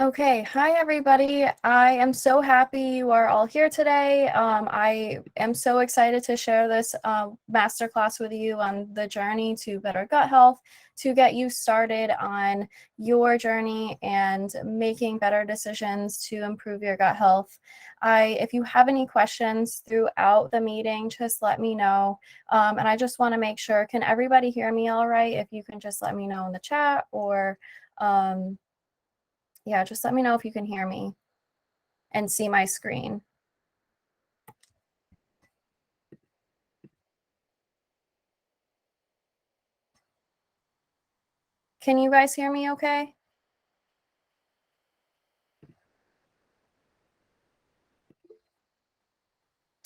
Okay, hi everybody. I am so happy you are all here today. I am so excited to share this masterclass with you on the journey to better gut health, to get you started on your journey and making better decisions to improve your gut health. If you have any questions throughout the meeting, just let me know. And I just want to make sure, can everybody hear me all right? If you can just let me know in the chat or yeah, just let me know if you can hear me and see my screen. Can you guys hear me okay?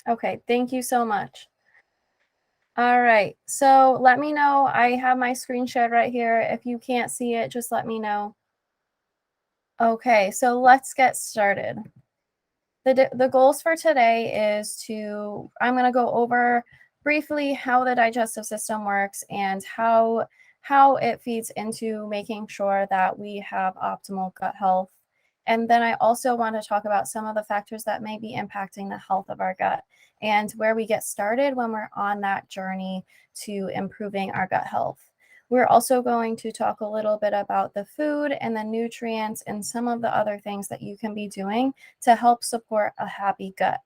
Okay, thank you so much. All right, so let me know. I have my screen shared right here. If you can't see it, just let me know. Okay, so let's get started. The goals for today is I'm going to go over briefly how the digestive system works and how it feeds into making sure that we have optimal gut health. And then I also want to talk about some of the factors that may be impacting the health of our gut and where we get started when we're on that journey to improving our gut health. We're also going to talk a little bit about the food and the nutrients and some of the other things that you can be doing to help support a happy gut.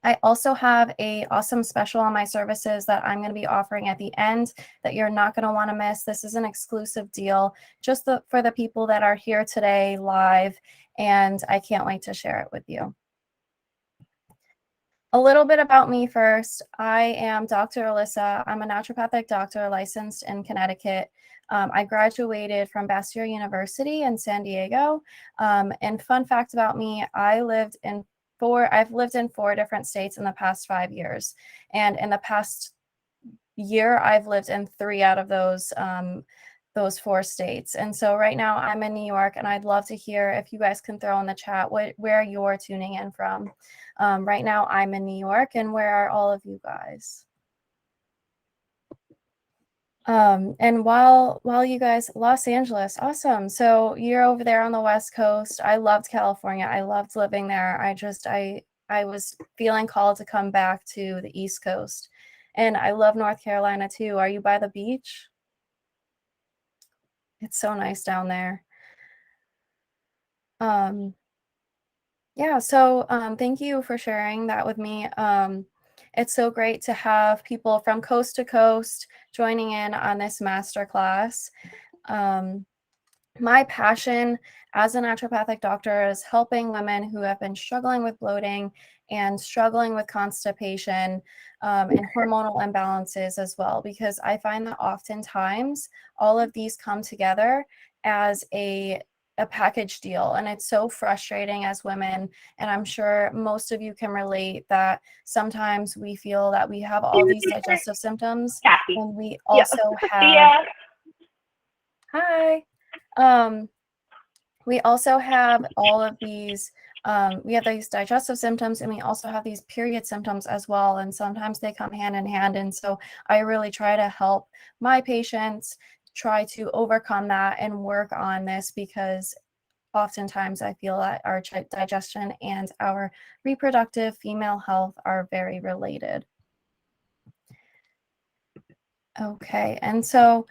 I also have an awesome special on my services that I'm going to be offering at the end that you're not going to want to miss. This is an exclusive deal just for the people that are here today live, and I can't wait to share it with you. A little bit about me first. I am Dr. Alyssa. I'm a naturopathic doctor licensed in Connecticut. I graduated from Bastyr University in San Diego. And fun fact about me, I've lived in 4 different states in the past 5 years. And in the past year, I've lived in 3 out of those 4 states. And so right now I'm in New York, and I'd love to hear if you guys can throw in the chat where you're tuning in from. Right now I'm in New York, and where are all of you guys? And while you guys, Los Angeles, awesome. So you're over there on the West Coast. I loved California. I loved living there. I was feeling called to come back to the East Coast. And I love North Carolina too. Are you by the beach? It's so nice down there. Yeah, so thank you for sharing that with me. It's so great to have people from coast to coast joining in on this masterclass. My passion as a naturopathic doctor is helping women who have been struggling with bloating and struggling with constipation and hormonal imbalances as well, because I find that oftentimes all of these come together as a package deal, and it's so frustrating as women. And I'm sure most of you can relate that sometimes we feel that we have all these digestive symptoms, and we also have hi. We also have all of these, we have these digestive symptoms, and we also have these period symptoms as well. And sometimes they come hand in hand. And so I really try to help my patients try to overcome that and work on this, because oftentimes I feel that our digestion and our reproductive female health are very related. Okay, and so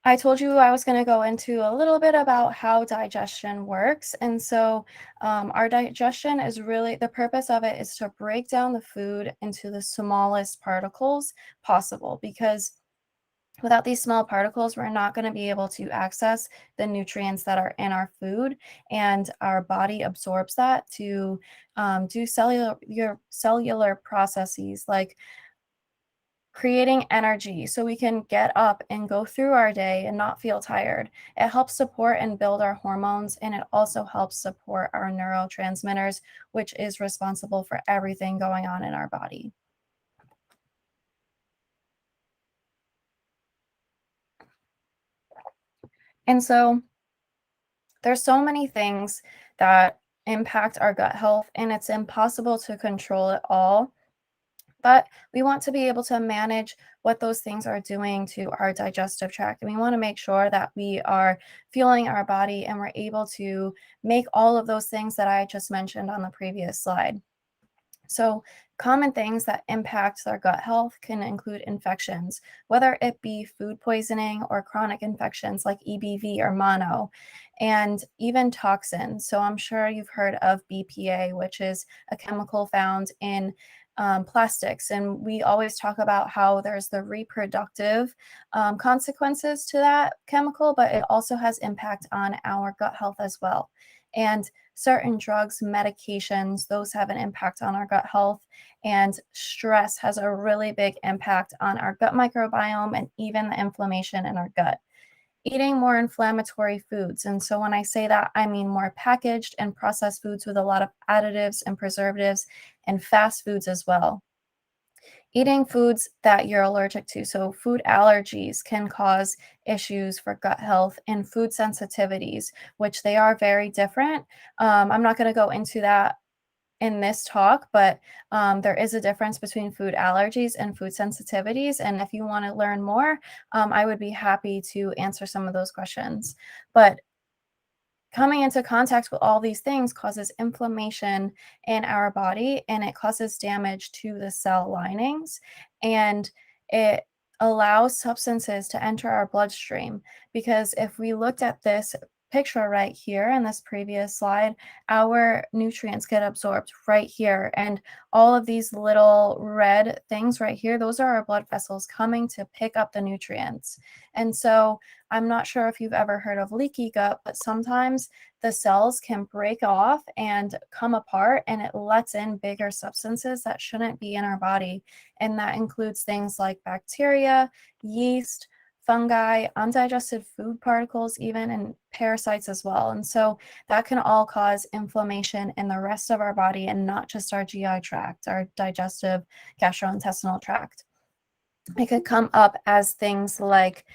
I told you I was going to go into a little bit about how digestion works. And so our digestion is really, the purpose of it is to break down the food into the smallest particles possible, because without these small particles, we're not going to be able to access the nutrients that are in our food, and our body absorbs that to do cellular processes like creating energy so we can get up and go through our day and not feel tired. It helps support and build our hormones, and it also helps support our neurotransmitters, which is responsible for everything going on in our body. And so there's so many things that impact our gut health, and it's impossible to control it all. But we want to be able to manage what those things are doing to our digestive tract. And we want to make sure that we are fueling our body and we're able to make all of those things that I just mentioned on the previous slide. So, common things that impact our gut health can include infections, whether it be food poisoning or chronic infections like EBV or mono, and even toxins. So, I'm sure you've heard of BPA, which is a chemical found in plastics. And we always talk about how there's the reproductive consequences to that chemical, but it also has impact on our gut health as well. And certain drugs, medications, those have an impact on our gut health. And stress has a really big impact on our gut microbiome and even the inflammation in our gut. Eating more inflammatory foods. And so when I say that, I mean more packaged and processed foods with a lot of additives and preservatives and fast foods as well. Eating foods that you're allergic to. So, food allergies can cause issues for gut health and food sensitivities, which they are very different. I'm not going to go into that in this talk, but there is a difference between food allergies and food sensitivities. And if you want to learn more, I would be happy to answer some of those questions. But coming into contact with all these things causes inflammation in our body and it causes damage to the cell linings and it allows substances to enter our bloodstream. Because if we looked at this picture right here in this previous slide, our nutrients get absorbed right here. And all of these little red things right here, those are our blood vessels coming to pick up the nutrients. And so I'm not sure if you've ever heard of leaky gut, but sometimes the cells can break off and come apart, and it lets in bigger substances that shouldn't be in our body. And that includes things like bacteria, yeast, fungi, undigested food particles, even, and parasites as well. And so that can all cause inflammation in the rest of our body and not just our GI tract, our digestive gastrointestinal tract. It could come up as things like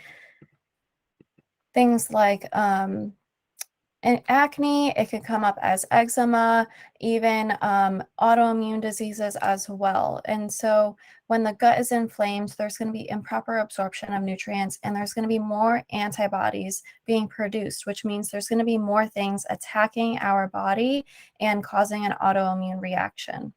acne. It could come up as eczema, even autoimmune diseases as well. And so when the gut is inflamed, there's going to be improper absorption of nutrients and there's going to be more antibodies being produced, which means there's going to be more things attacking our body and causing an autoimmune reaction.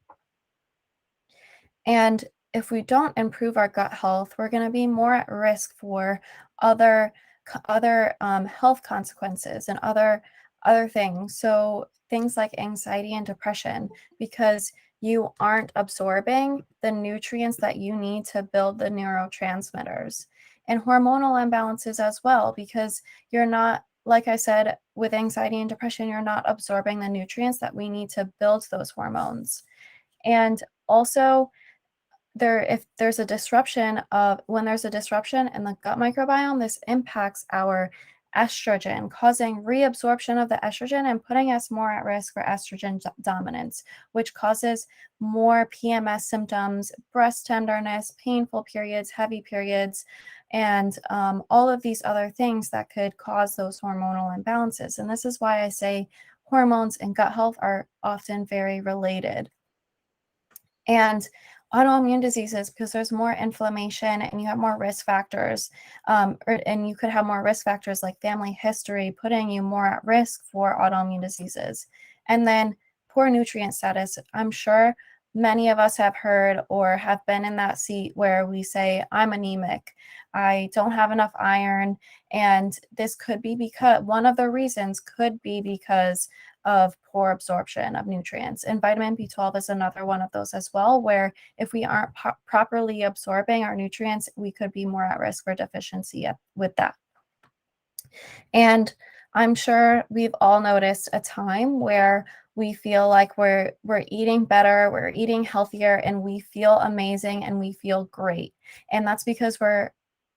And if we don't improve our gut health, we're going to be more at risk for other health consequences and other things. So things like anxiety and depression, because you aren't absorbing the nutrients that you need to build the neurotransmitters, and hormonal imbalances as well, because you're not, like I said, with anxiety and depression, you're not absorbing the nutrients that we need to build those hormones. And also, if there's a disruption when there's a disruption in the gut microbiome, this impacts our estrogen, causing reabsorption of the estrogen and putting us more at risk for estrogen dominance, which causes more PMS symptoms, breast tenderness, painful periods, heavy periods, and all of these other things that could cause those hormonal imbalances. And this is why I say hormones and gut health are often very related. And autoimmune diseases, because there's more inflammation and you have more risk factors, and you could have more risk factors like family history, putting you more at risk for autoimmune diseases. And then poor nutrient status. I'm sure many of us have heard or have been in that seat where we say, I'm anemic, I don't have enough iron. And this could be because one of the reasons could be because of poor absorption of nutrients. And vitamin B12 is another one of those as well, where if we aren't properly absorbing our nutrients, we could be more at risk for deficiency with that. And I'm sure we've all noticed a time where we feel like we're eating better, we're eating healthier, and we feel amazing and we feel great. And that's because we're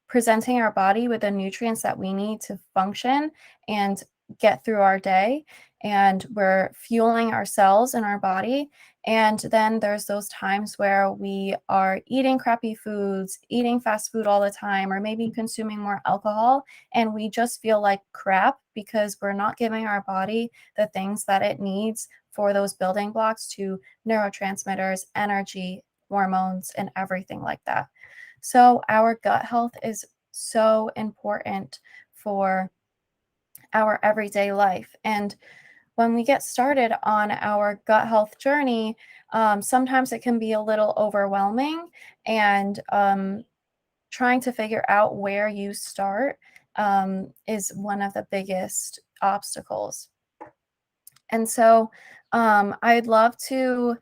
presenting our body with the nutrients that we need to function and get through our day, and we're fueling our cells in our body. And then there's those times where we are eating crappy foods, eating fast food all the time, or maybe consuming more alcohol, and we just feel like crap because we're not giving our body the things that it needs for those building blocks to neurotransmitters, energy, hormones, and everything like that. So our gut health is so important for our everyday life. And when we get started on our gut health journey, sometimes it can be a little overwhelming, and trying to figure out where you start is one of the biggest obstacles. And so I'd love to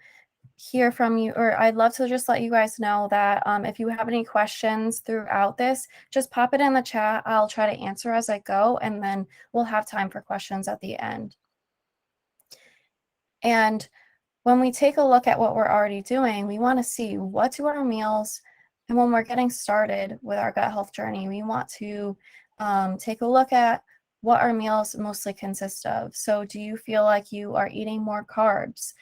hear from you, or I'd love to just let you guys know that if you have any questions throughout this, just pop it in the chat. I'll try to answer as I go, and then we'll have time for questions at the end. And when we take a look at what we're already doing, we want to see what do our meals, and when we're getting started with our gut health journey, we want to take a look at what our meals mostly consist of. So do you feel like you are eating more carbs?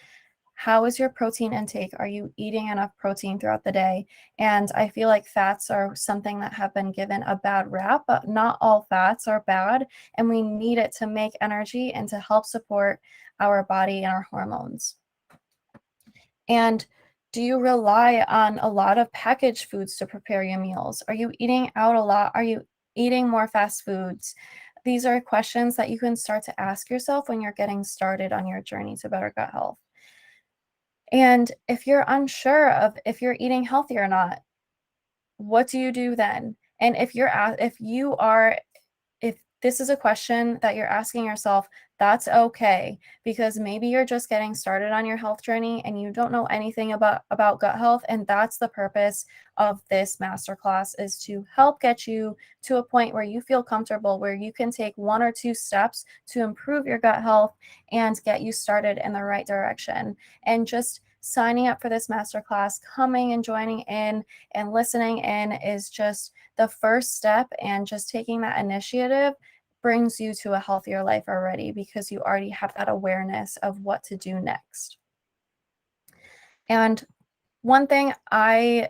How is your protein intake? Are you eating enough protein throughout the day? And I feel like fats are something that have been given a bad rap, but not all fats are bad, and we need it to make energy and to help support our body and our hormones. And do you rely on a lot of packaged foods to prepare your meals? Are you eating out a lot? Are you eating more fast foods? These are questions that you can start to ask yourself when you're getting started on your journey to better gut health. And if you're unsure of if you're eating healthy or not, what do you do then? And if this is a question that you're asking yourself, that's okay, because maybe you're just getting started on your health journey and you don't know anything about gut health, and that's the purpose of this masterclass, is to help get you to a point where you feel comfortable, where you can take 1 or 2 steps to improve your gut health and get you started in the right direction. And just signing up for this masterclass, coming and joining in and listening in is just the first step, and just taking that initiative brings you to a healthier life already, because you already have that awareness of what to do next. And one thing I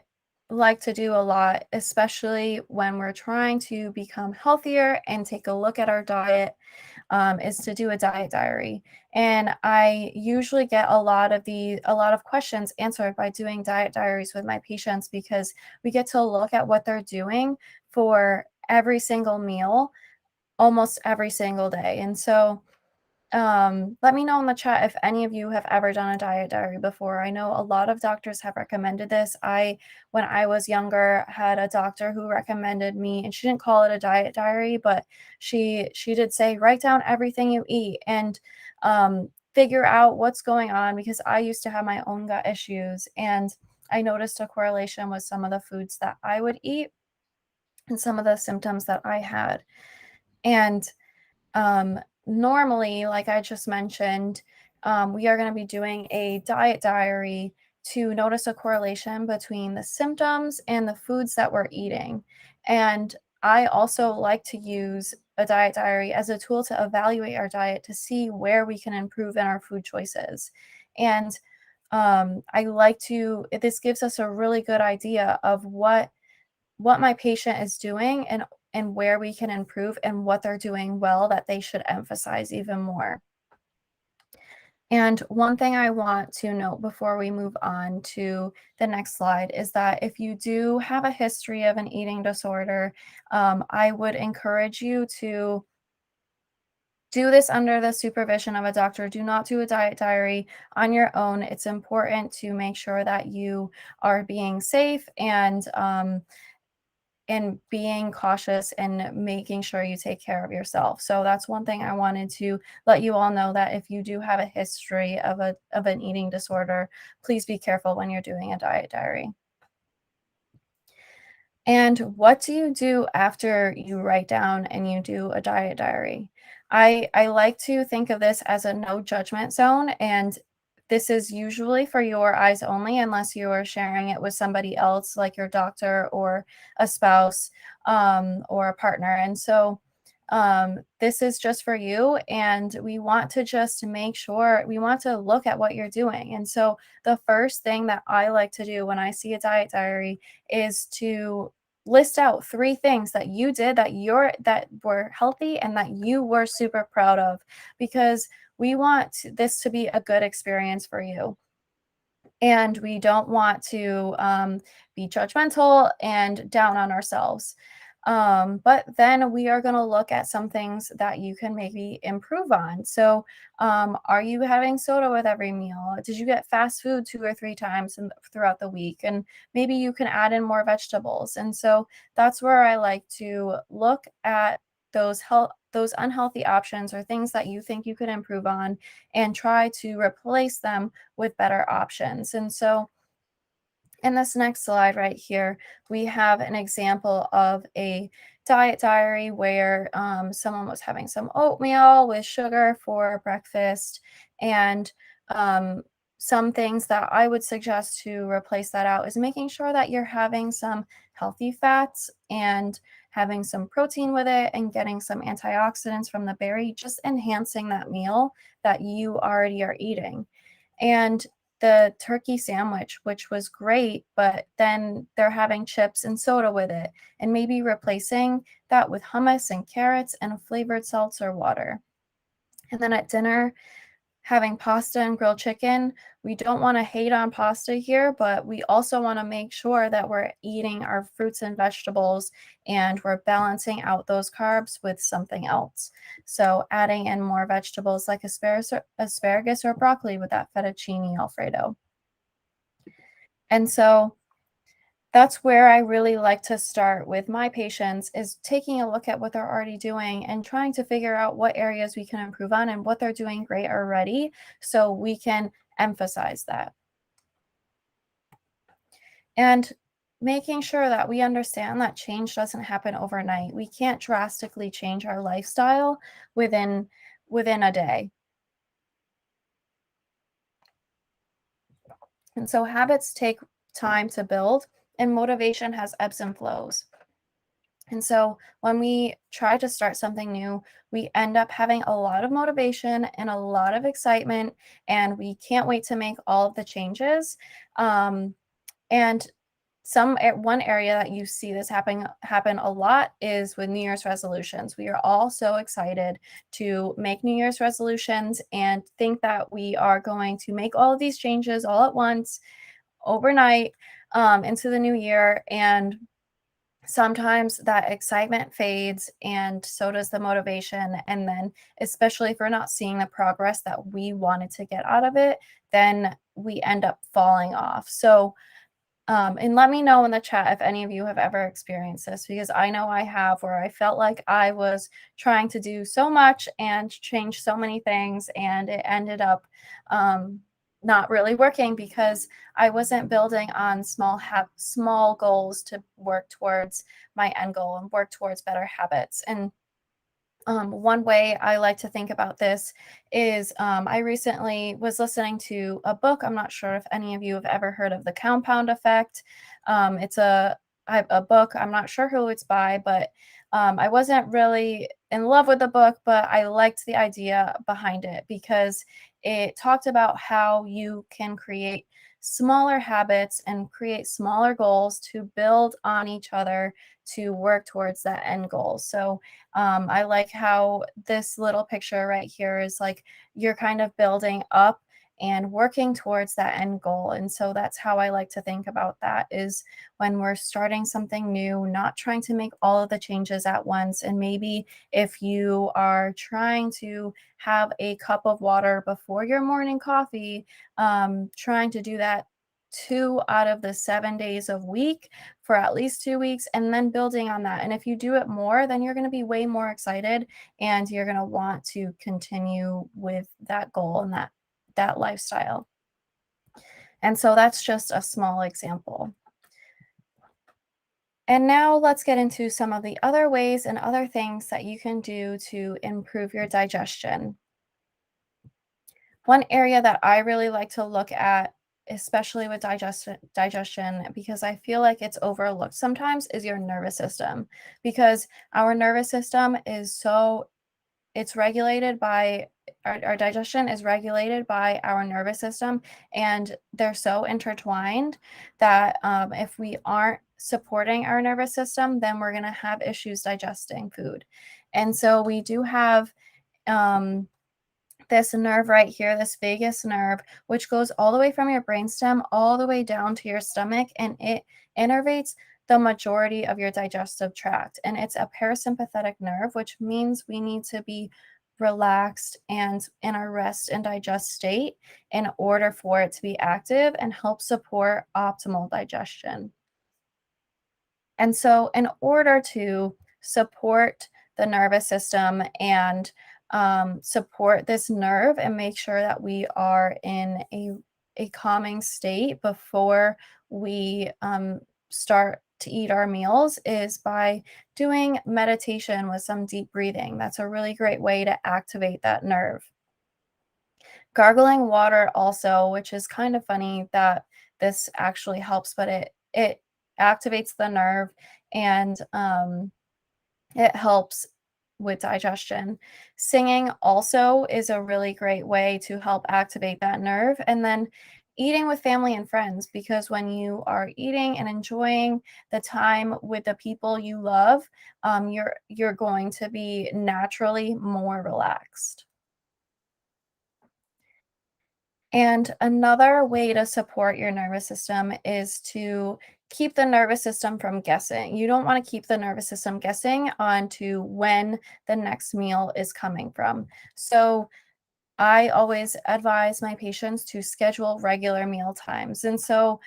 like to do a lot, especially when we're trying to become healthier and take a look at our diet, is to do a diet diary. And I usually get a lot of questions answered by doing diet diaries with my patients, because we get to look at what they're doing for every single meal, almost every single day. And so let me know in the chat if any of you have ever done a diet diary before. I know a lot of doctors have recommended this. When I was younger, had a doctor who recommended me, and she didn't call it a diet diary, but she did say, write down everything you eat and figure out what's going on, because I used to have my own gut issues, and I noticed a correlation with some of the foods that I would eat and some of the symptoms that I had. And normally, like I just mentioned, we are going to be doing a diet diary to notice a correlation between the symptoms and the foods that we're eating. And I also like to use a diet diary as a tool to evaluate our diet, to see where we can improve in our food choices. And this gives us a really good idea of what my patient is doing, and where we can improve, and what they're doing well that they should emphasize even more. And one thing I want to note before we move on to the next slide is that if you do have a history of an eating disorder, I would encourage you to do this under the supervision of a doctor. Do not do a diet diary on your own. It's important to make sure that you are being safe and being cautious and making sure you take care of yourself. So that's one thing I wanted to let you all know, that if you do have a history of an eating disorder, please be careful when you're doing a diet diary. And what do you do after you write down and you do a diet diary? I like to think of this as a no judgment zone, and this is usually for your eyes only, unless you are sharing it with somebody else, like your doctor or a spouse, or a partner. And so this is just for you, and we want to just make sure, we want to look at what you're doing. And so the first thing that I like to do when I see a diet diary is to list out 3 things that you did that were healthy and that you were super proud of, because we want this to be a good experience for you. and we don't want to be judgmental and down on ourselves. But then we are going to look at some things that you can maybe improve on. So, are you having soda with every meal? Did you get fast food 2 or 3 times throughout the week? And maybe you can add in more vegetables. And so that's where I like to look at those unhealthy options or things that you think you could improve on and try to replace them with better options. And so in this next slide right here, we have an example of a diet diary where someone was having some oatmeal with sugar for breakfast. And some things that I would suggest to replace that out is making sure that you're having some healthy fats and having some protein with it and getting some antioxidants from the berry, just enhancing that meal that you already are eating. And the turkey sandwich, which was great, but then they're having chips and soda with it, and maybe replacing that with hummus and carrots and a flavored seltzer water. And then at dinner, having pasta and grilled chicken. We don't want to hate on pasta here, but we also want to make sure that we're eating our fruits and vegetables and we're balancing out those carbs with something else. So adding in more vegetables like asparagus or broccoli with that fettuccine alfredo. And so that's where I really like to start with my patients is taking a look at what they're already doing and trying to figure out what areas we can improve on and what they're doing great already so we can emphasize that. And making sure that we understand that change doesn't happen overnight. We can't drastically change our lifestyle within a day. And so habits take time to build and motivation has ebbs and flows. And so when we try to start something new, we end up having a lot of motivation and a lot of excitement, and we can't wait to make all of the changes. And one area that you see this happen a lot is with New Year's resolutions. We are all so excited to make New Year's resolutions and think that we are going to make all of these changes all at once overnight into the new year. And sometimes that excitement fades and so does the motivation. And then, especially if we're not seeing the progress that we wanted to get out of it, then we end up falling off. So, and let me know in the chat if any of you have ever experienced this, because I know I have, where I felt like I was trying to do so much and change so many things, and it ended up not really working because I wasn't building on small goals to work towards my end goal and work towards better habits. And one way I like to think about this is I recently was listening to a book. I'm not sure if any of you have ever heard of the compound effect. It's a book. I'm not sure who it's by, but I wasn't really in love with the book, but I liked the idea behind it because it talked about how you can create smaller habits and create smaller goals to build on each other to work towards that end goal. So I like how this little picture right here is like you're kind of building up and working towards that end goal. And so that's how I like to think about that is when we're starting something new, not trying to make all of the changes at once. And maybe if you are trying to have a cup of water before your morning coffee, trying to do that 2 out of the 7 days of week for at least 2 weeks and then building on that. And if you do it more, then you're going to be way more excited and you're going to want to continue with that goal and that lifestyle. And so that's just a small example. And now let's get into some of the other ways and other things that you can do to improve your digestion. One area that I really like to look at, especially with digestion, because I feel like it's overlooked sometimes, is your nervous system. Because our nervous system it's regulated by our digestion is regulated by our nervous system, and they're so intertwined that if we aren't supporting our nervous system, then we're going to have issues digesting food. And so we do have this nerve right here, this vagus nerve, which goes all the way from your brainstem all the way down to your stomach, and it innervates the majority of your digestive tract. And it's a parasympathetic nerve, which means we need to be relaxed and in a rest and digest state in order for it to be active and help support optimal digestion. And so, in order to support the nervous system and support this nerve and make sure that we are in a calming state before we start to eat our meals, is by doing meditation with some deep breathing. That's a really great way to activate that nerve. Gargling water also, which is kind of funny that this actually helps, but it activates the nerve and it helps with digestion. Singing also is a really great way to help activate that nerve. And then eating with family and friends, because when you are eating and enjoying the time with the people you love, you're going to be naturally more relaxed. And another way to support your nervous system is to keep the nervous system from guessing. You don't want to keep the nervous system guessing on to when the next meal is coming from. So I always advise my patients to schedule regular meal times. And so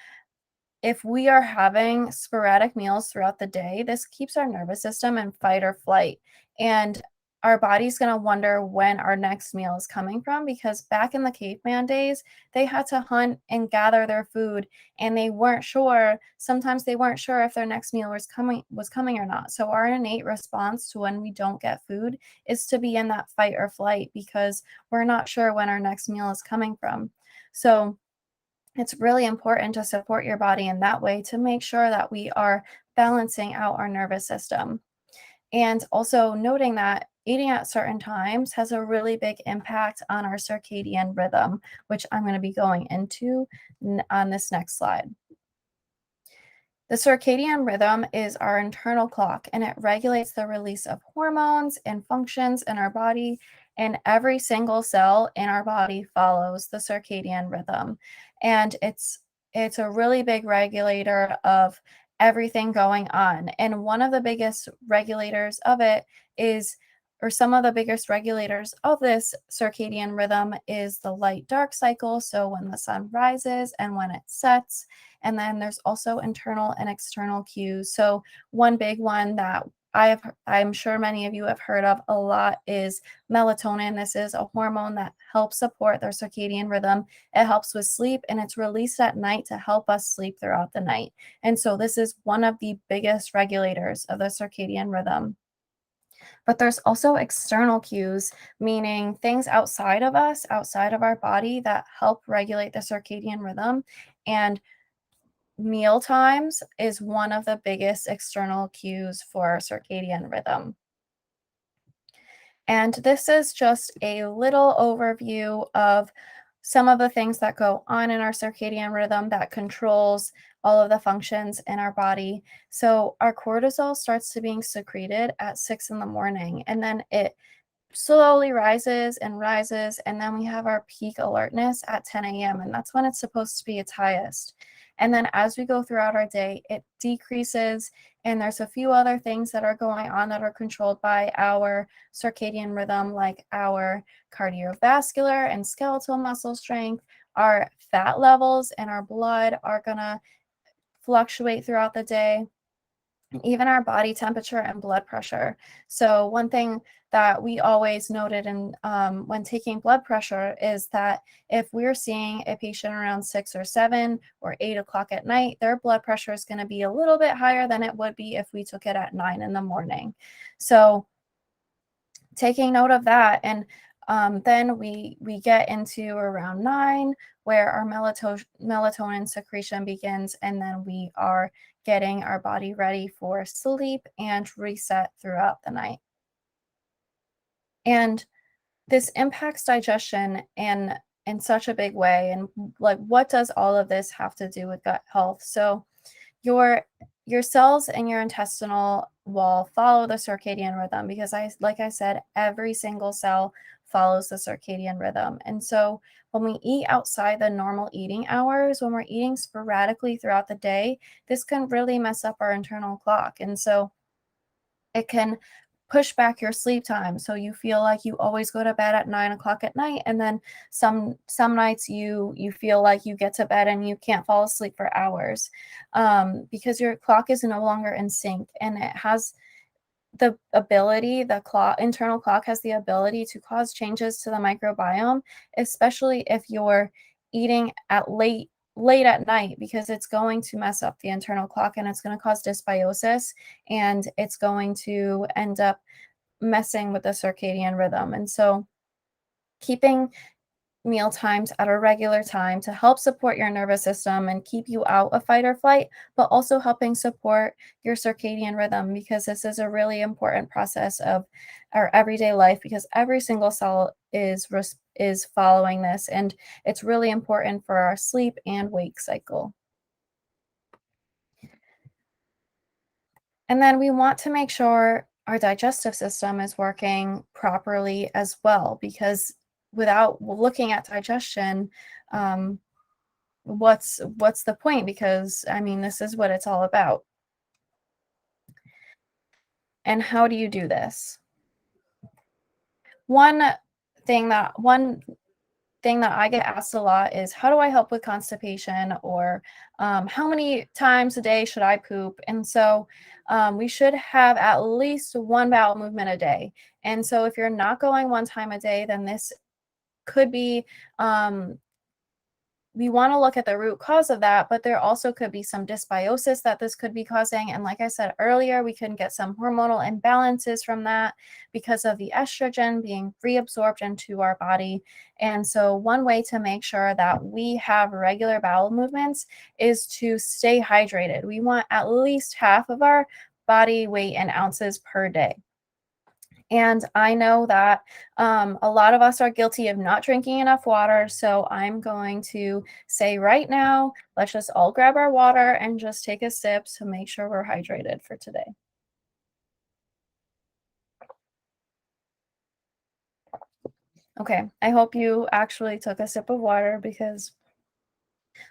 if we are having sporadic meals throughout the day, this keeps our nervous system in fight or flight. And our body's going to wonder when our next meal is coming from, because back in the caveman days, they had to hunt and gather their food, and they weren't sure. Sometimes they weren't sure if their next meal was coming or not. So our innate response to when we don't get food is to be in that fight or flight, because we're not sure when our next meal is coming from. So it's really important to support your body in that way to make sure that we are balancing out our nervous system. And also noting that eating at certain times has a really big impact on our circadian rhythm, which I'm going to be going into on this next slide. The circadian rhythm is our internal clock, and it regulates the release of hormones and functions in our body. And every single cell in our body follows the circadian rhythm. And it's a really big regulator of everything going on. And one of the biggest regulators of it is, or some of the biggest regulators of this circadian rhythm, is the light dark cycle. So when the sun rises and when it sets. And then there's also internal and external cues. So one big one that I'm sure many of you have heard of a lot is melatonin. This is a hormone that helps support their circadian rhythm. It helps with sleep, and it's released at night to help us sleep throughout the night. And so this is one of the biggest regulators of the circadian rhythm. But there's also external cues, meaning things outside of us, outside of our body, that help regulate the circadian rhythm. And meal times is one of the biggest external cues for circadian rhythm. And this is just a little overview of some of the things that go on in our circadian rhythm that controls all of the functions in our body. So our cortisol starts to being secreted at 6 in the morning, and then it slowly rises, and then we have our peak alertness at 10 a.m., and that's when it's supposed to be its highest. And then as we go throughout our day, it decreases, and there's a few other things that are going on that are controlled by our circadian rhythm, like our cardiovascular and skeletal muscle strength. Our fat levels in our blood are going to fluctuate throughout the day, even our body temperature and blood pressure. So one thing that we always noted in when taking blood pressure is that if we're seeing a patient around 6 or 7 or 8 o'clock at night, their blood pressure is going to be a little bit higher than it would be if we took it at 9 in the morning. So taking note of that, and then we get into around 9, where our melatonin secretion begins, and then we are getting our body ready for sleep and reset throughout the night. And this impacts digestion in such a big way. And like, what does all of this have to do with gut health? So your cells in your intestinal wall follow the circadian rhythm, because like I said, every single cell follows the circadian rhythm. And so when we eat outside the normal eating hours, when we're eating sporadically throughout the day, this can really mess up our internal clock. And so it can push back your sleep time. So you feel like you always go to bed at 9 o'clock at night. And then some nights you feel like you get to bed and you can't fall asleep for hours, because your clock is no longer in sync, and it has the internal clock has the ability to cause changes to the microbiome, especially if you're eating at late at night, because it's going to mess up the internal clock and it's going to cause dysbiosis, and it's going to end up messing with the circadian rhythm. And so keeping meal times at a regular time to help support your nervous system and keep you out of fight or flight, but also helping support your circadian rhythm, because this is a really important process of our everyday life, because every single cell is following this, and it's really important for our sleep and wake cycle. And then we want to make sure our digestive system is working properly as well, because without looking at digestion, um, what's the point? Because I mean, this is what it's all about. And how do you do this? One one thing that I get asked a lot is, how do I help with constipation? Or how many times a day should I poop? And so we should have at least one bowel movement a day. And so if you're not going one time a day, then this could be, we want to look at the root cause of that, but there also could be some dysbiosis that this could be causing. And like I said earlier, we can get some hormonal imbalances from that because of the estrogen being reabsorbed into our body. And so one way to make sure that we have regular bowel movements is to stay hydrated. We want at least half of our body weight in ounces per day. And I know that a lot of us are guilty of not drinking enough water. So I'm going to say right now, let's just all grab our water and just take a sip to make sure we're hydrated for today. Okay, I hope you actually took a sip of water, because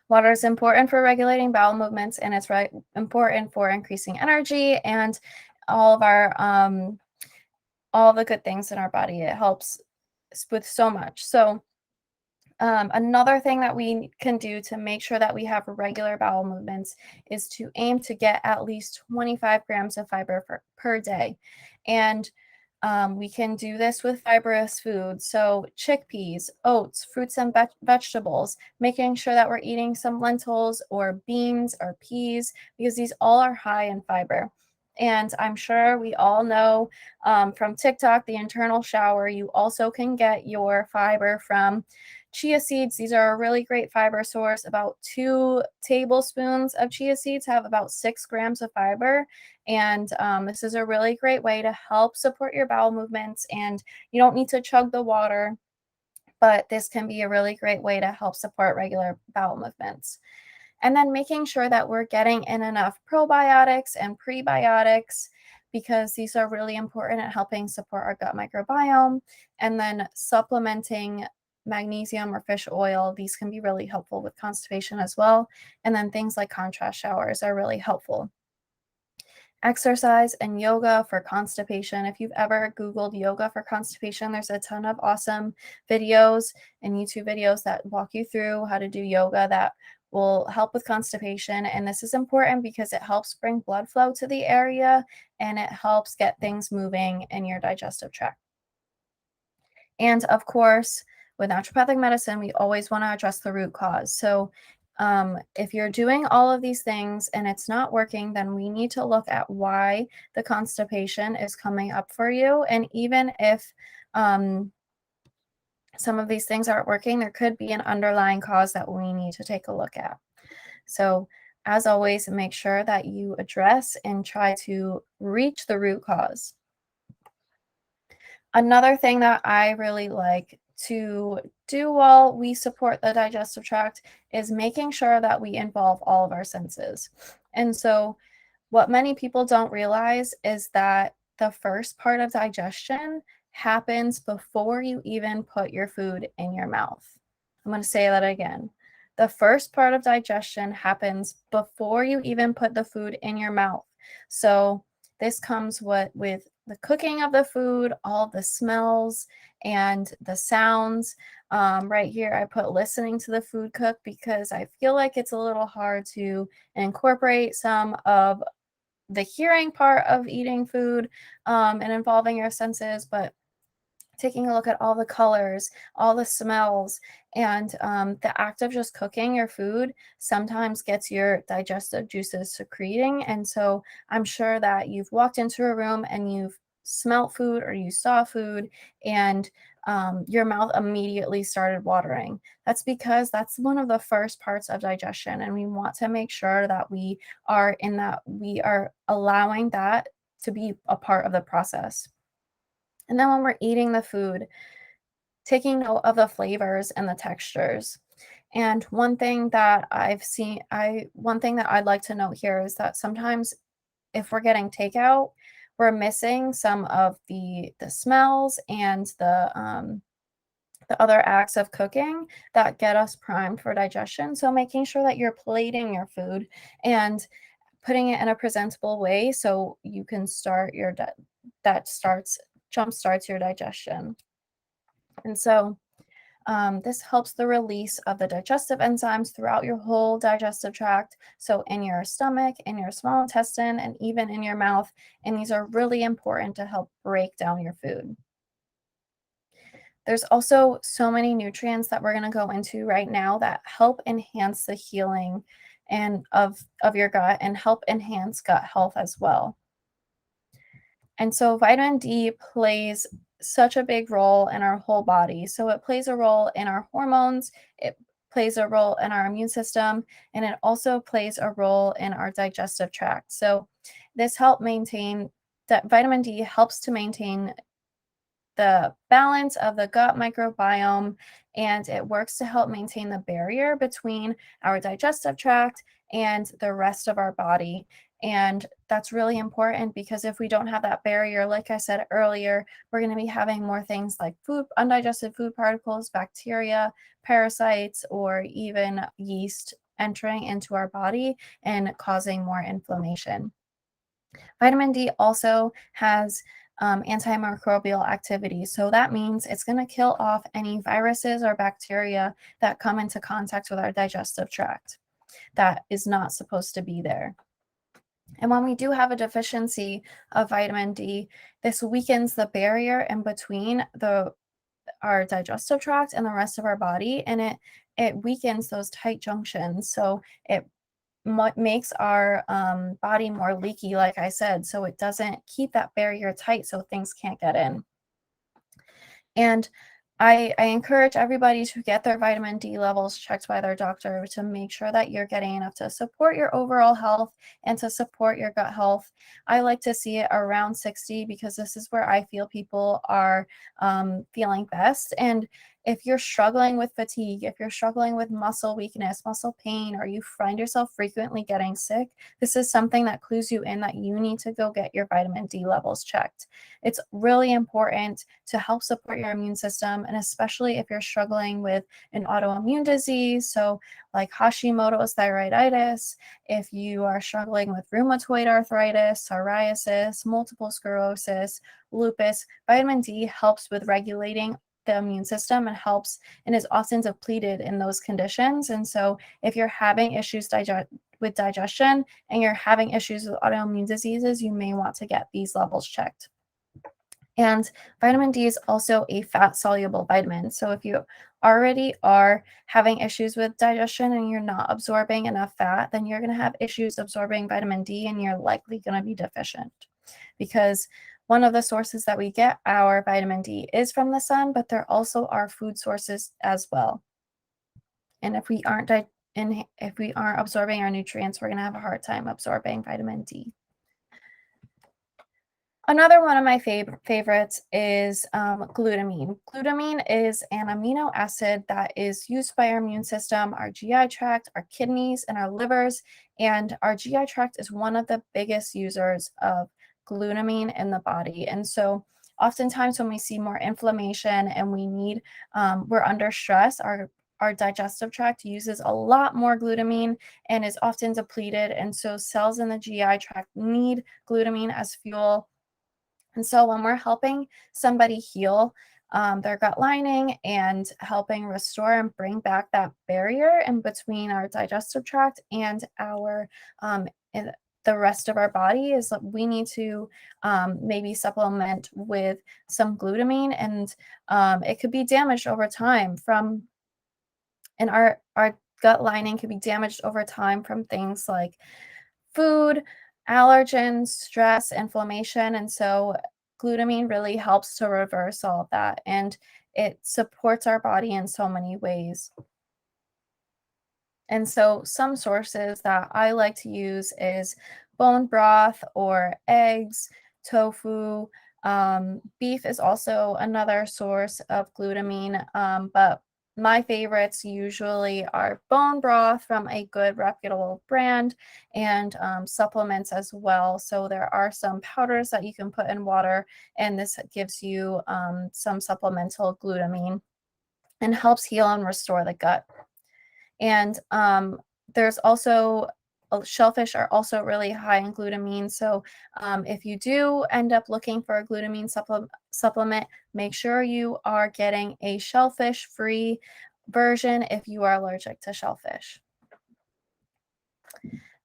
water is important for regulating bowel movements, and it's right important for increasing energy and all of our all the good things in our body. It helps with so much. So another thing that we can do to make sure that we have regular bowel movements is to aim to get at least 25 grams of fiber per day. And we can do this with fibrous foods. So chickpeas, oats, fruits and vegetables, making sure that we're eating some lentils or beans or peas, because these all are high in fiber. And I'm sure we all know from TikTok, the internal shower, you also can get your fiber from chia seeds. These are a really great fiber source. About 2 tablespoons of chia seeds have about 6 grams of fiber. And this is a really great way to help support your bowel movements. And you don't need to chug the water, but this can be a really great way to help support regular bowel movements. And then making sure that we're getting in enough probiotics and prebiotics, because these are really important at helping support our gut microbiome. And then supplementing magnesium or fish oil. These can be really helpful with constipation as well. And then things like contrast showers are really helpful. Exercise and yoga for constipation. If you've ever Googled yoga for constipation, there's a ton of awesome videos and YouTube videos that walk you through how to do yoga that will help with constipation. And this is important because it helps bring blood flow to the area, and it helps get things moving in your digestive tract. And of course, with naturopathic medicine, we always want to address the root cause. So if you're doing all of these things and it's not working, then we need to look at why the constipation is coming up for you. And even if some of these things aren't working, there could be an underlying cause that we need to take a look at. So, as always, make sure that you address and try to reach the root cause. Another thing that I really like to do while we support the digestive tract is making sure that we involve all of our senses. And so, what many people don't realize is that the first part of digestion happens before you even put your food in your mouth. I'm going to say that again. The first part of digestion happens before you even put the food in your mouth. So this comes with the cooking of the food, all the smells and the sounds. Right here, I put listening to the food cook because I feel like it's a little hard to incorporate some of the hearing part of eating food and involving your senses, but taking a look at all the colors, all the smells, and the act of just cooking your food sometimes gets your digestive juices secreting. And so I'm sure that you've walked into a room and you've smelt food or you saw food and your mouth immediately started watering. That's because that's one of the first parts of digestion. And we want to make sure that we are allowing that to be a part of the process. And then when we're eating the food, taking note of the flavors and the textures. And one thing that I'd like to note here is that sometimes if we're getting takeout, we're missing some of the smells and the other acts of cooking that get us primed for digestion. So making sure that you're plating your food and putting it in a presentable way so you can start your that starts jump starts your digestion. And so this helps the release of the digestive enzymes throughout your whole digestive tract. So, in your stomach, in your small intestine, and even in your mouth. And these are really important to help break down your food. There's also so many nutrients that we're going to go into right now that help enhance the healing of your gut and help enhance gut health as well. And so vitamin D plays such a big role in our whole body. So it plays a role in our hormones, it plays a role in our immune system, and it also plays a role in our digestive tract. So this help maintain that vitamin D helps to maintain the balance of the gut microbiome, and it works to help maintain the barrier between our digestive tract and the rest of our body. And that's really important because if we don't have that barrier, like I said earlier, we're going to be having more things like undigested food particles, bacteria, parasites, or even yeast entering into our body and causing more inflammation. Vitamin D also has antimicrobial activity. So that means it's going to kill off any viruses or bacteria that come into contact with our digestive tract that is not supposed to be there. And when we do have a deficiency of vitamin D, this weakens the barrier in between our digestive tract and the rest of our body, and it weakens those tight junctions. So it makes our body more leaky, like I said, so it doesn't keep that barrier tight so things can't get in. And I encourage everybody to get their vitamin D levels checked by their doctor to make sure that you're getting enough to support your overall health and to support your gut health. I like to see it around 60 because this is where I feel people are feeling best. And if you're struggling with fatigue, if you're struggling with muscle weakness, muscle pain, or you find yourself frequently getting sick, this is something that clues you in that you need to go get your vitamin D levels checked. It's really important to help support your immune system, and especially if you're struggling with an autoimmune disease, so like Hashimoto's thyroiditis, if you are struggling with rheumatoid arthritis, psoriasis, multiple sclerosis, lupus, vitamin D helps with regulating the immune system and helps and is often depleted in those conditions. And so if you're having issues with digestion and you're having issues with autoimmune diseases, you may want to get these levels checked. And vitamin D is also a fat soluble vitamin. So if you already are having issues with digestion and you're not absorbing enough fat, then you're going to have issues absorbing vitamin D and you're likely going to be deficient because one of the sources that we get our vitamin D is from the sun, but there also are food sources as well. And if we aren't absorbing our nutrients, we're going to have a hard time absorbing vitamin D. Another one of my favorites is glutamine. Glutamine is an amino acid that is used by our immune system, our GI tract, our kidneys, and our livers. And our GI tract is one of the biggest users of glutamine in the body. And so oftentimes when we see more inflammation and we're under stress, our digestive tract uses a lot more glutamine and is often depleted. And so cells in the GI tract need glutamine as fuel. And so when we're helping somebody heal their gut lining and helping restore and bring back that barrier in between our digestive tract and and the rest of our body, is that we need to maybe supplement with some glutamine, and it could be damaged over time and our gut lining could be damaged over time from things like food, allergens, stress, inflammation. And so glutamine really helps to reverse all of that, and it supports our body in so many ways. And so some sources that I like to use is bone broth or eggs, tofu. Beef is also another source of glutamine, but my favorites usually are bone broth from a good reputable brand, and supplements as well. So there are some powders that you can put in water, and this gives you some supplemental glutamine and helps heal and restore the gut. And there's also shellfish are also really high in glutamine. So if you do end up looking for a glutamine supplement, make sure you are getting a shellfish-free version if you are allergic to shellfish.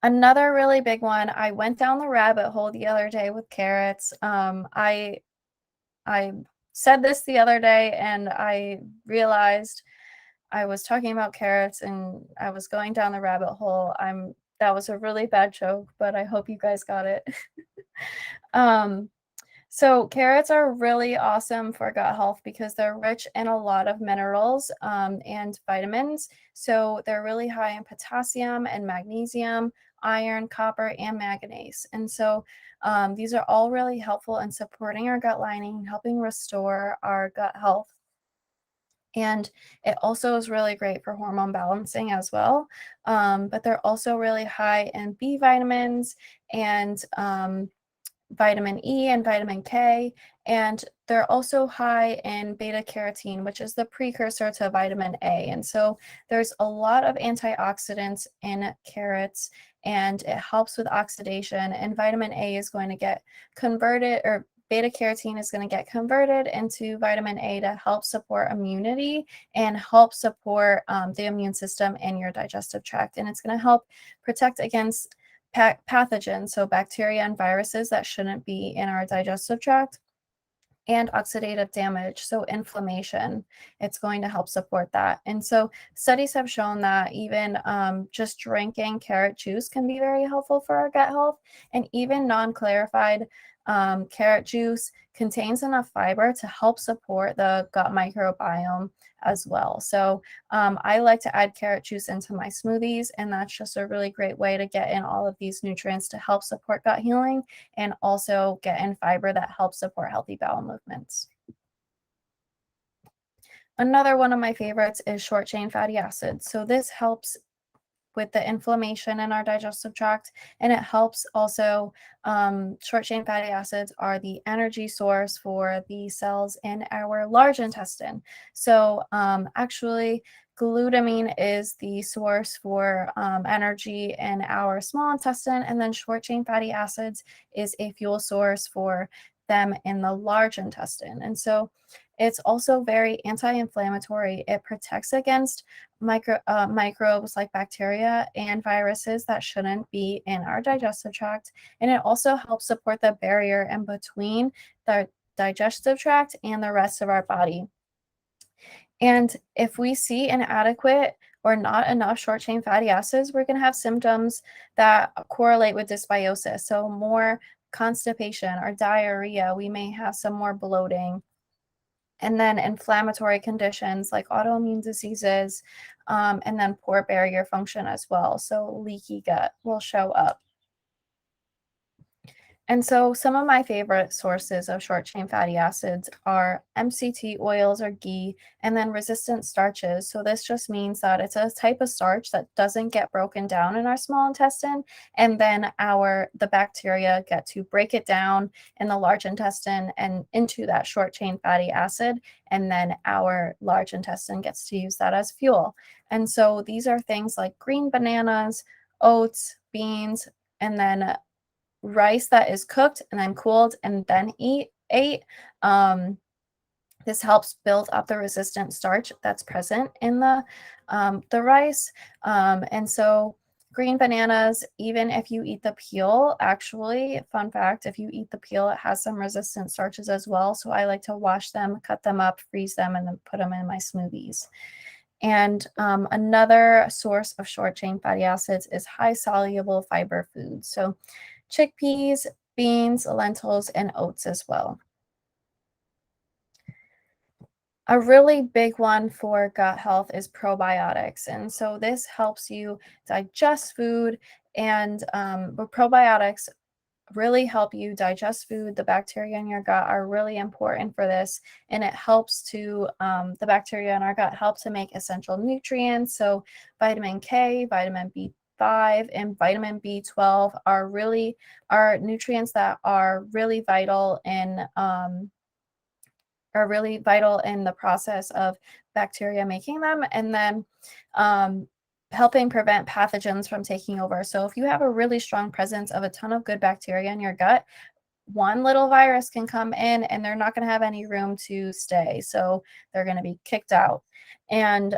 Another really big one, I went down the rabbit hole the other day with carrots. I said this the other day and I realized I was talking about carrots and I was going down the rabbit hole. That was a really bad joke, but I hope you guys got it. um, so carrots are really awesome for gut health because they're rich in a lot of minerals and vitamins. So they're really high in potassium and magnesium, iron, copper, and manganese. And so these are all really helpful in supporting our gut lining, helping restore our gut health. And it also is really great for hormone balancing as well. But they're also really high in B vitamins and vitamin E and vitamin K. And they're also high in beta carotene, which is the precursor to vitamin A. And so there's a lot of antioxidants in carrots, and it helps with oxidation. And vitamin A is going to get converted, or beta carotene is going to get converted into vitamin A to help support immunity and help support the immune system and your digestive tract. And it's going to help protect against pathogens, so bacteria and viruses that shouldn't be in our digestive tract, and oxidative damage, so inflammation. It's going to help support that. And so studies have shown that even just drinking carrot juice can be very helpful for our gut health, and even non-clarified carrot juice contains enough fiber to help support the gut microbiome as well. So I like to add carrot juice into my smoothies, and that's just a really great way to get in all of these nutrients to help support gut healing and also get in fiber that helps support healthy bowel movements. Another one of my favorites is short chain fatty acids. So this helps with the inflammation in our digestive tract, and it helps also. Short chain fatty acids are the energy source for the cells in our large intestine. So actually glutamine is the source for energy in our small intestine, and then short chain fatty acids is a fuel source for them in the large intestine. And so it's also very anti-inflammatory. It protects against microbes like bacteria and viruses that shouldn't be in our digestive tract. And it also helps support the barrier in between the digestive tract and the rest of our body. And if we see inadequate or not enough short chain fatty acids, we're going to have symptoms that correlate with dysbiosis. So more constipation or diarrhea. We may have some more bloating. And then inflammatory conditions like autoimmune diseases, and then poor barrier function as well. So leaky gut will show up. And so some of my favorite sources of short chain fatty acids are MCT oils or ghee, and then resistant starches. So this just means that it's a type of starch that doesn't get broken down in our small intestine, and then the bacteria get to break it down in the large intestine and into that short chain fatty acid, and then our large intestine gets to use that as fuel. And so these are things like green bananas, oats, beans, and then rice that is cooked and then cooled and then ate. Um, this helps build up the resistant starch that's present in the rice. And so green bananas, even if you eat the peel, actually, fun fact, if you eat the peel, it has some resistant starches as well. So I like to wash them, cut them up, freeze them, and then put them in my smoothies. And another source of short chain fatty acids is high soluble fiber foods. So chickpeas, beans, lentils, and oats as well. A really big one for gut health is probiotics. And so this helps you digest food, and probiotics really help you digest food. The bacteria in your gut are really important for this, and it helps the bacteria in our gut help to make essential nutrients. So vitamin K, vitamin B5, and vitamin B12 are nutrients that are really vital in the process of bacteria making them, and then um, helping prevent pathogens from taking over. So if you have a really strong presence of a ton of good bacteria in your gut, one little virus can come in and they're not going to have any room to stay. So they're going to be kicked out. And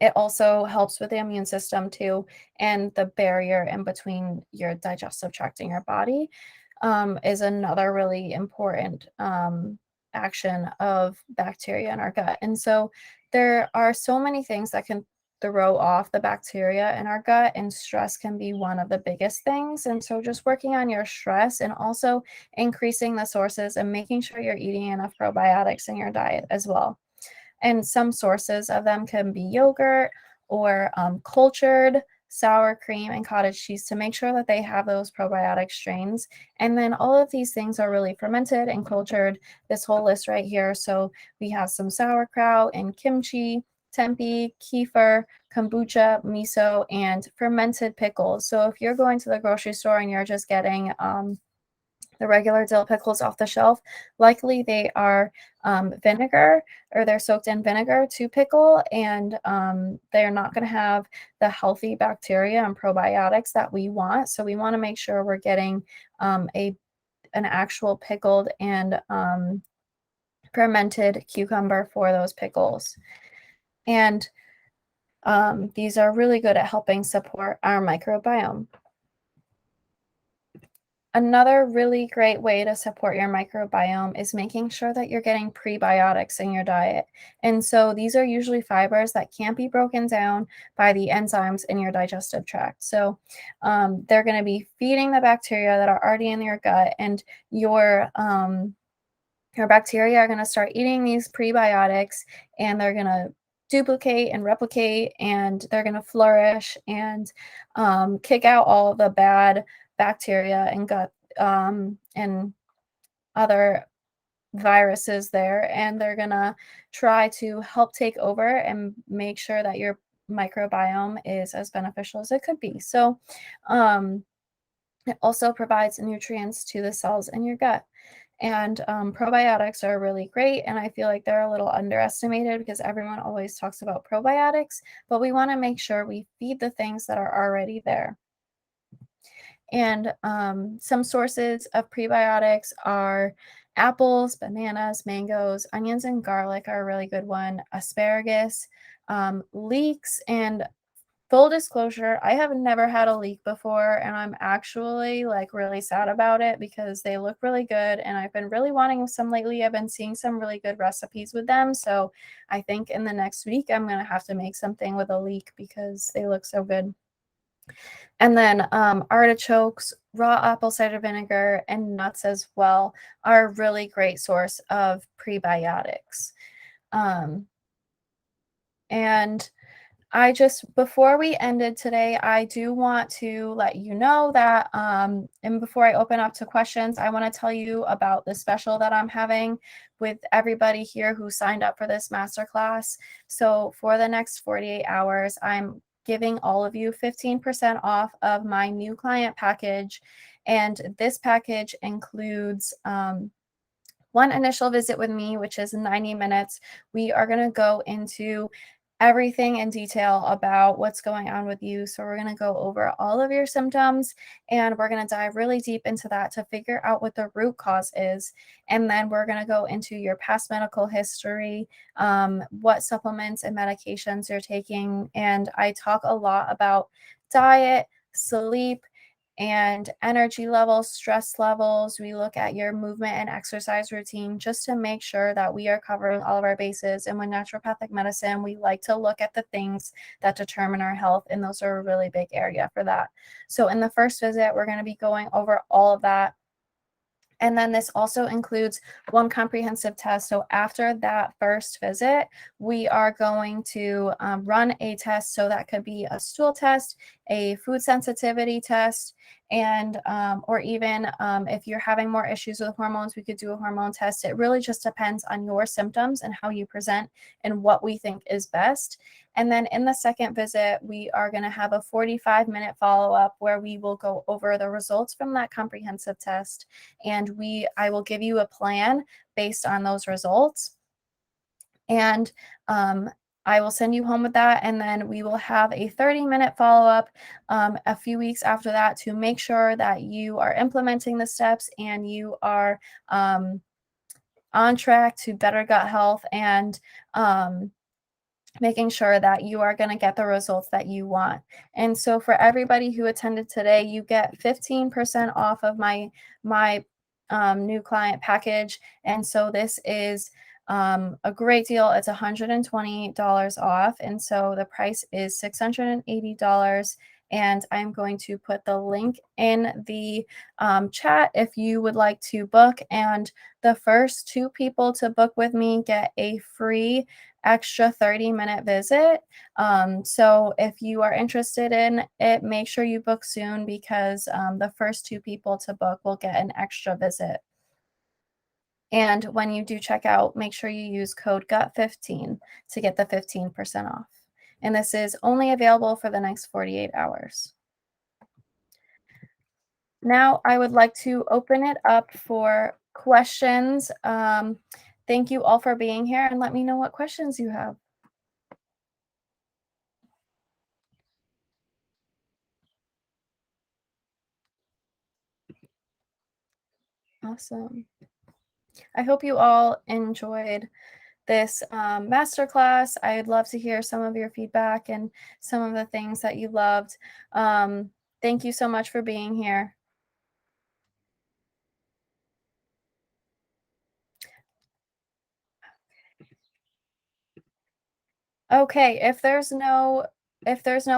it also helps with the immune system too, and the barrier in between your digestive tract and your body is another really important action of bacteria in our gut. And so there are so many things that can throw off the bacteria in our gut, and stress can be one of the biggest things. And so just working on your stress and also increasing the sources and making sure you're eating enough probiotics in your diet as well. And some sources of them can be yogurt or cultured sour cream and cottage cheese to make sure that they have those probiotic strains. And then all of these things are really fermented and cultured, this whole list right here. So we have some sauerkraut and kimchi, tempeh, kefir, kombucha, miso, and fermented pickles. So if you're going to the grocery store and you're just getting the regular dill pickles off the shelf, likely they are vinegar, or they're soaked in vinegar to pickle, and they're not going to have the healthy bacteria and probiotics that we want. So we want to make sure we're getting an actual pickled and fermented cucumber for those pickles. And these are really good at helping support our microbiome. Another really great way to support your microbiome is making sure that you're getting prebiotics in your diet. And so these are usually fibers that can't be broken down by the enzymes in your digestive tract. So they're going to be feeding the bacteria that are already in your gut, and your bacteria are going to start eating these prebiotics, and they're going to duplicate and replicate, and they're going to flourish and kick out all the bad bacteria and gut and other viruses there, and they're going to try to help take over and make sure that your microbiome is as beneficial as it could be. So it also provides nutrients to the cells in your gut. And probiotics are really great, and I feel like they're a little underestimated because everyone always talks about probiotics, but we want to make sure we feed the things that are already there. And some sources of prebiotics are apples, bananas, mangoes, onions, and garlic are a really good one. Asparagus, leeks, and full disclosure, I have never had a leek before, and I'm actually like really sad about it because they look really good, and I've been really wanting some lately. I've been seeing some really good recipes with them, so I think in the next week I'm gonna have to make something with a leek because they look so good. And then artichokes, raw apple cider vinegar, and nuts as well are a really great source of prebiotics. And I just before we ended today, I do want to let you know that, and before I open up to questions, I want to tell you about the special that I'm having with everybody here who signed up for this masterclass. So for the next 48 hours, I'm giving all of you 15% off of my new client package. And this package includes one initial visit with me, which is 90 minutes. We are going to go into everything in detail about what's going on with you. So, we're going to go over all of your symptoms and we're going to dive really deep into that to figure out what the root cause is. And then we're going to go into your past medical history, what supplements and medications you're taking. And I talk a lot about diet, sleep, and energy levels, stress levels. We look at your movement and exercise routine just to make sure that we are covering all of our bases. And with naturopathic medicine, we like to look at the things that determine our health, and those are a really big area for that. So, in the first visit, we're going to be going over all of that. And then this also includes one comprehensive test. So after that first visit, we are going to run a test. So that could be a stool test, a food sensitivity test, and or even if you're having more issues with hormones, we could do a hormone test. It really just depends on your symptoms and how you present and what we think is best. And then in the second visit, we are going to have a 45-minute follow-up where we will go over the results from that comprehensive test, and I will give you a plan based on those results. And I will send you home with that, and then we will have a 30-minute follow-up a few weeks after that to make sure that you are implementing the steps and you are on track to better gut health and making sure that you are going to get the results that you want. And so for everybody who attended today, you get 15% off of my new client package. And so this is a great deal. It's $120 off. And so the price is $680. And I'm going to put the link in the chat if you would like to book. And the first two people to book with me get a free extra 30-minute visit. So if you are interested in it, make sure you book soon because the first two people to book will get an extra visit. And when you do check out, make sure you use code GUT15 to get the 15% off. And this is only available for the next 48 hours. Now I would like to open it up for questions. Thank you all for being here, and let me know what questions you have. Awesome. I hope you all enjoyed this masterclass. I'd love to hear some of your feedback and some of the things that you loved. Thank you so much for being here. Okay, if there's no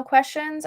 questions,